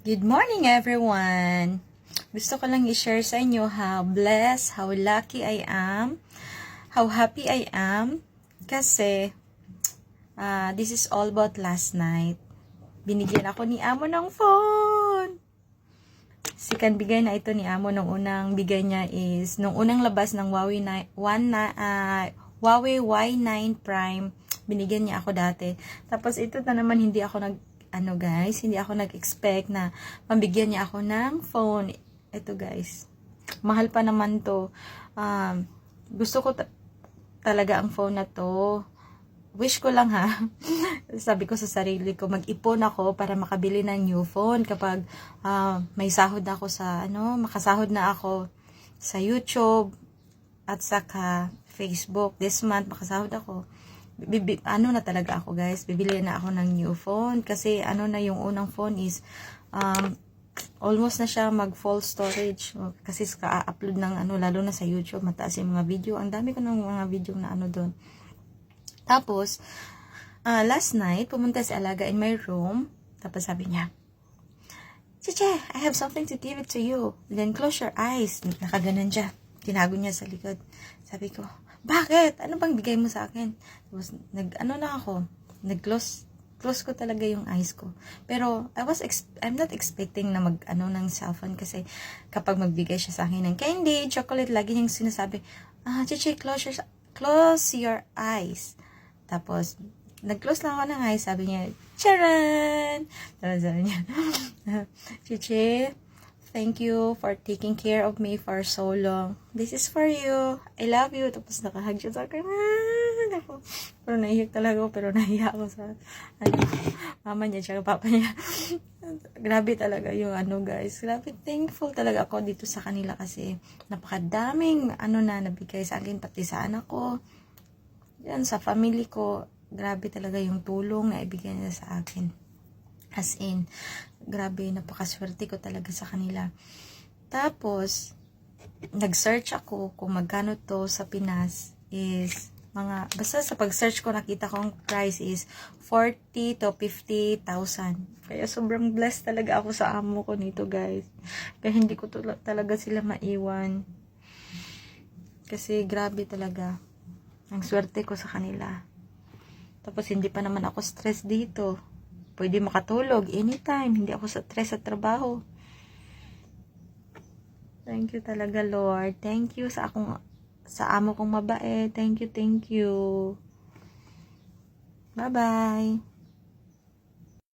Good morning, everyone! Gusto ko lang i-share sa inyo how blessed, how lucky I am, how happy I am, kasi this is all about last night. Binigyan ako ni Amo ng phone! Second bigay na ito ni Amo. Nung unang bigay niya is, nung unang labas ng Huawei Y9 Prime, binigyan niya ako dati. Tapos ito na naman, hindi ako hindi ako nag-expect na pambigyan niya ako ng phone. Ito guys, mahal pa naman to. Gusto ko talaga ang phone na to. Wish ko lang ha. Sabi ko sa sarili ko, mag-ipon ako para makabili ng new phone kapag may sahod na ako makasahod na ako sa YouTube at saka Facebook. This month makasahod ako. Na talaga ako guys, bibili na ako ng new phone kasi na yung unang phone is almost na siya mag full storage kasi ka-upload ng lalo na sa YouTube, mataas yung mga video, ang dami ko ng mga video na doon. Tapos last night pumunta si Alaga in my room, tapos sabi niya, Chiche, I have something to give it to you, then close your eyes. Nakaganan siya, tinago niya sa likod. Sabi ko, bakit? Ano bang bigay mo sa akin? Tapos, nag-close ko talaga yung eyes ko. Pero, I'm not expecting na ng cellphone kasi kapag magbigay siya sa akin ng candy, chocolate, lagi niyang sinasabi, Chichi, close your eyes. Tapos, nag-close lang ako ng eyes, sabi niya, charan! Tapos sabi niya, Chichi, thank you for taking care of me for so long. This is for you. I love you. Tapos nakahag siya sa akin. Ako. Pero naiyak talaga ako. Pero nahiya ako sa mama niya tsaka papa niya. Grabe talaga yung guys. Grabe thankful talaga ako dito sa kanila kasi napakadaming na nabigay sa akin pati sa anak ko. Yan sa family ko. Grabe talaga yung tulong na ibigay nila sa akin. As in, grabe, napakaswerte ko talaga sa kanila. Tapos, nag-search ako kung magkano to sa Pinas is basta sa pag-search ko nakita ko ang price is 40 to 50,000. Kaya sobrang blessed talaga ako sa amo ko nito guys. Kaya hindi ko talaga sila maiwan. Kasi grabe talaga. Ang swerte ko sa kanila. Tapos hindi pa naman ako stress dito. Pwede makatulog anytime. Hindi ako stress sa trabaho. Thank you talaga, Lord. Thank you sa amo kong mabait. Thank you. Bye-bye.